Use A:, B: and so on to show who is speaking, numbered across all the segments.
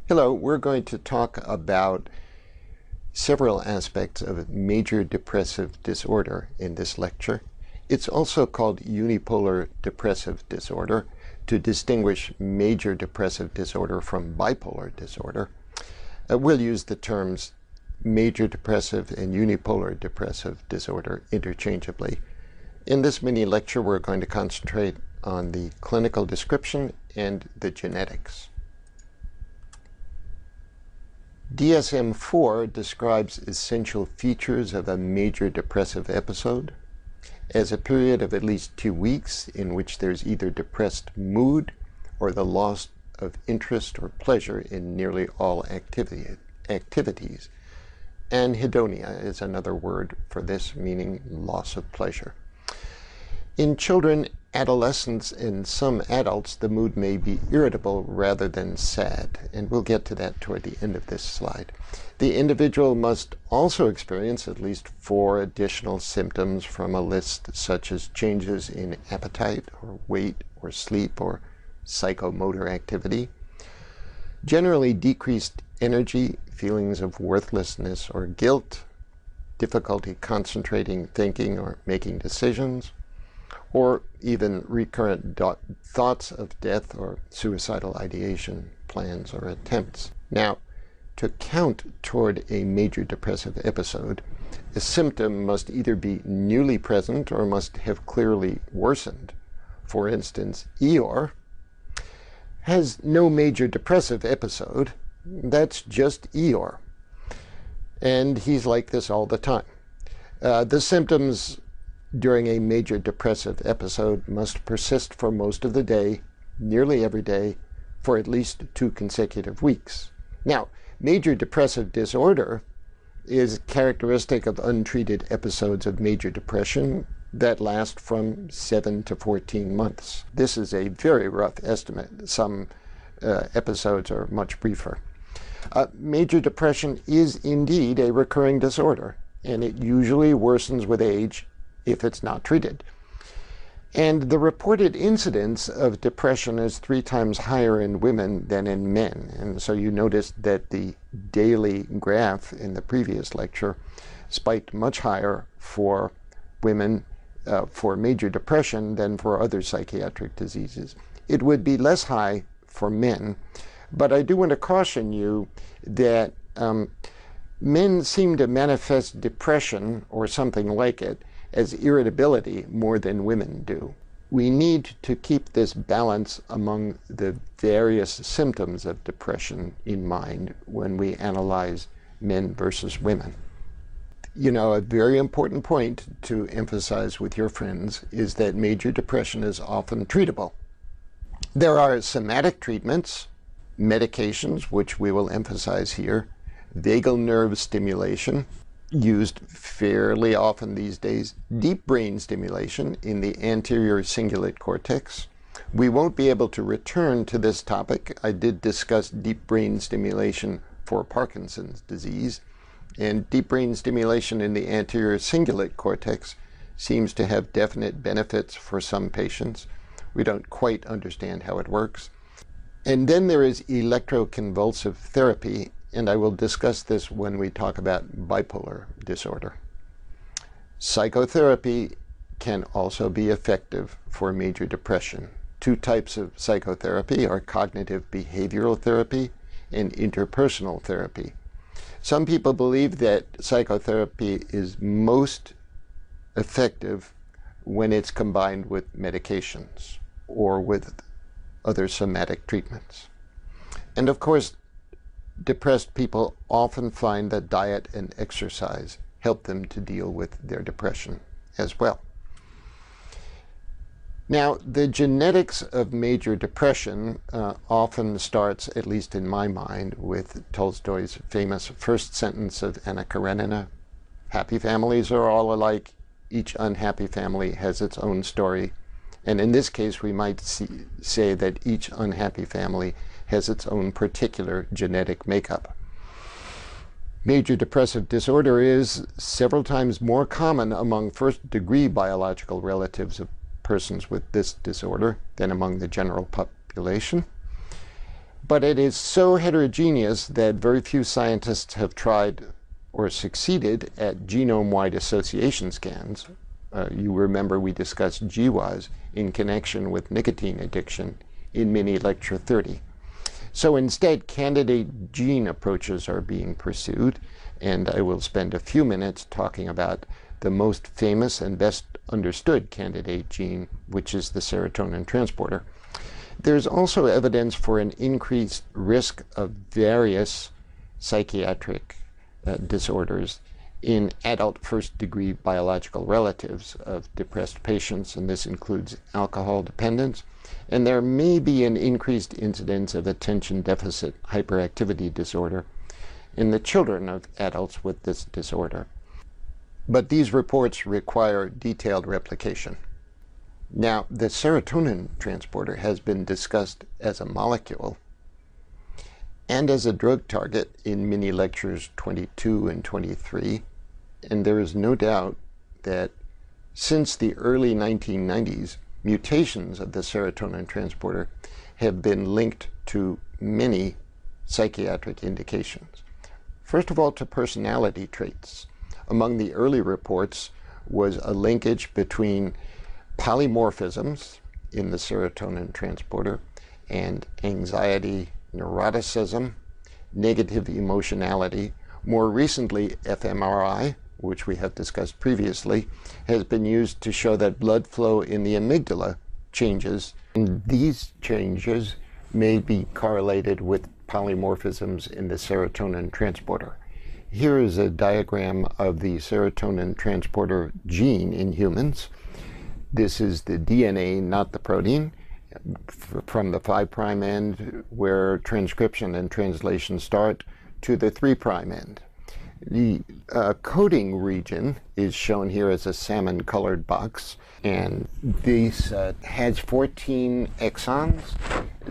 A: Hello, we're going to talk about several aspects of major depressive disorder in this lecture. It's also called unipolar depressive disorder to distinguish major depressive disorder from bipolar disorder. We'll use the terms major depressive and unipolar depressive disorder interchangeably. In this mini lecture, we're going to concentrate on the clinical description and the genetics. DSM-4 describes essential features of a major depressive episode as a period of at least 2 weeks in which there's either depressed mood or the loss of interest or pleasure in nearly all activities. Anhedonia is another word for this, meaning loss of pleasure. In children, adolescents, and some adults, the mood may be irritable rather than sad, and we'll get to that toward the end of this slide. The individual must also experience at least 4 additional symptoms from a list, such as changes in appetite or weight or sleep or psychomotor activity, generally decreased energy, feelings of worthlessness or guilt, difficulty concentrating, thinking, or making decisions, or even recurrent thoughts of death or suicidal ideation, plans, or attempts. Now, to count toward a major depressive episode, a symptom must either be newly present or must have clearly worsened. For instance, Eeyore has no major depressive episode. That's just Eeyore. And he's like this all the time. The symptoms during a major depressive episode must persist for most of the day, nearly every day, for at least 2 consecutive weeks. Now, major depressive disorder is characteristic of untreated episodes of major depression that last from 7 to 14 months. This is a very rough estimate. Some episodes are much briefer. Major depression is indeed a recurring disorder, and it usually worsens with age if it's not treated. And the reported incidence of depression is 3 times higher in women than in men. And so you notice that the daily graph in the previous lecture spiked much higher for women for major depression than for other psychiatric diseases. It would be less high for men, but I do want to caution you that men seem to manifest depression or something like it as irritability more than women do. We need to keep this balance among the various symptoms of depression in mind when we analyze men versus women. You know, a very important point to emphasize with your friends is that major depression is often treatable. There are somatic treatments, medications, which we will emphasize here, vagal nerve stimulation, used fairly often these days, deep brain stimulation in the anterior cingulate cortex. We won't be able to return to this topic. I did discuss deep brain stimulation for Parkinson's disease, and deep brain stimulation in the anterior cingulate cortex seems to have definite benefits for some patients. We don't quite understand how it works. And then there is electroconvulsive therapy, and I will discuss this when we talk about bipolar disorder. Psychotherapy can also be effective for major depression. 2 types of psychotherapy are cognitive behavioral therapy and interpersonal therapy. Some people believe that psychotherapy is most effective when it's combined with medications or with other somatic treatments. And of course, depressed people often find that diet and exercise help them to deal with their depression as well. Now, the genetics of major depression often starts, at least in my mind, with Tolstoy's famous first sentence of Anna Karenina: "Happy families are all alike. Each unhappy family has its own story." And in this case, we might say that each unhappy family has its own particular genetic makeup. Major depressive disorder is several times more common among first-degree biological relatives of persons with this disorder than among the general population. But it is so heterogeneous that very few scientists have tried or succeeded at genome-wide association scans. You remember we discussed GWAS in connection with nicotine addiction in mini lecture 30. So instead, candidate gene approaches are being pursued, and I will spend a few minutes talking about the most famous and best understood candidate gene, which is the serotonin transporter. There's also evidence for an increased risk of various psychiatric disorders in adult first-degree biological relatives of depressed patients, and this includes alcohol dependence. And there may be an increased incidence of attention deficit hyperactivity disorder in the children of adults with this disorder. But these reports require detailed replication. Now, the serotonin transporter has been discussed as a molecule and as a drug target in mini lectures 22 and 23, and there is no doubt that since the early 1990s, mutations of the serotonin transporter have been linked to many psychiatric indications. First of all, to personality traits. Among the early reports was a linkage between polymorphisms in the serotonin transporter and anxiety, neuroticism, negative emotionality. More recently, fMRI, which we have discussed previously, has been used to show that blood flow in the amygdala changes, and these changes may be correlated with polymorphisms in the serotonin transporter. Here is a diagram of the serotonin transporter gene in humans. This is the DNA, not the protein, from the 5' end where transcription and translation start to the 3' end. The coding region is shown here as a salmon-colored box, and this has 14 exons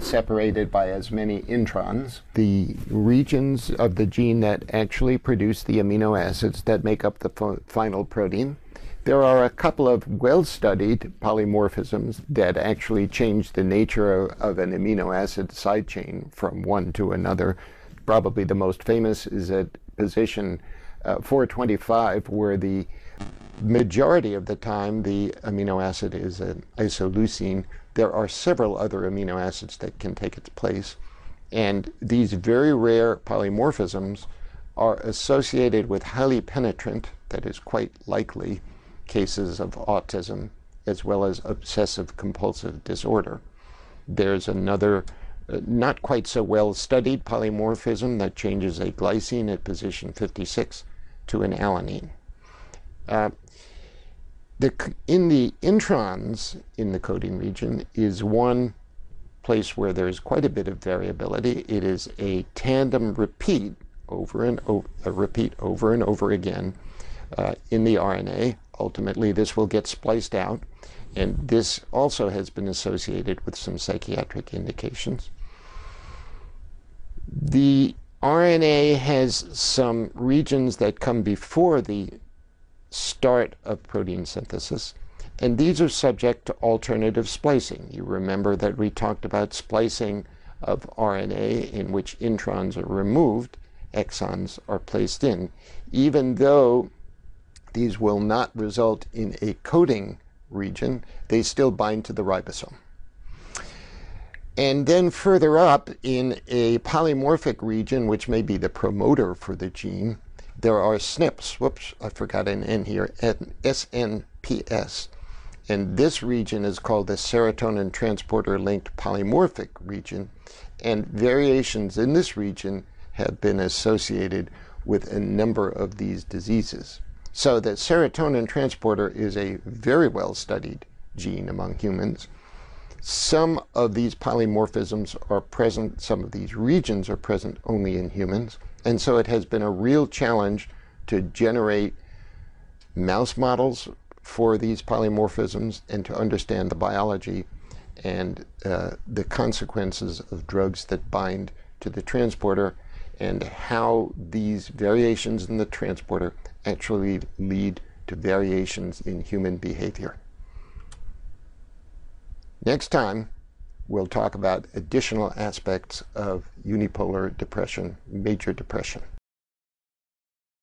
A: separated by as many introns. The regions of the gene that actually produce the amino acids that make up the final protein. There are a couple of well-studied polymorphisms that actually change the nature of an amino acid side chain from one to another. Probably the most famous is at position 425, where the majority of the time the amino acid is an isoleucine. There are several other amino acids that can take its place, and these very rare polymorphisms are associated with highly penetrant, that is quite likely, cases of autism as well as obsessive compulsive disorder. There's another not quite so well studied polymorphism that changes a glycine at position 56 to an alanine. In the introns in the coding region is one place where there's quite a bit of variability. It is a tandem repeat over and over again in the RNA. Ultimately, this will get spliced out, and this also has been associated with some psychiatric indications. The RNA has some regions that come before the start of protein synthesis, and these are subject to alternative splicing. You remember that we talked about splicing of RNA in which introns are removed, exons are placed in, even though these will not result in a coding region, they still bind to the ribosome. And then further up in a polymorphic region, which may be the promoter for the gene, there are SNPs. Whoops, I forgot an N here, SNPs. And this region is called the serotonin transporter linked polymorphic region. And variations in this region have been associated with a number of these diseases. So the serotonin transporter is a very well-studied gene among humans. Some of these polymorphisms are present, some of these regions are present only in humans, and so it has been a real challenge to generate mouse models for these polymorphisms and to understand the biology and the consequences of drugs that bind to the transporter and how these variations in the transporter actually lead to variations in human behavior. Next time, we'll talk about additional aspects of unipolar depression, major depression.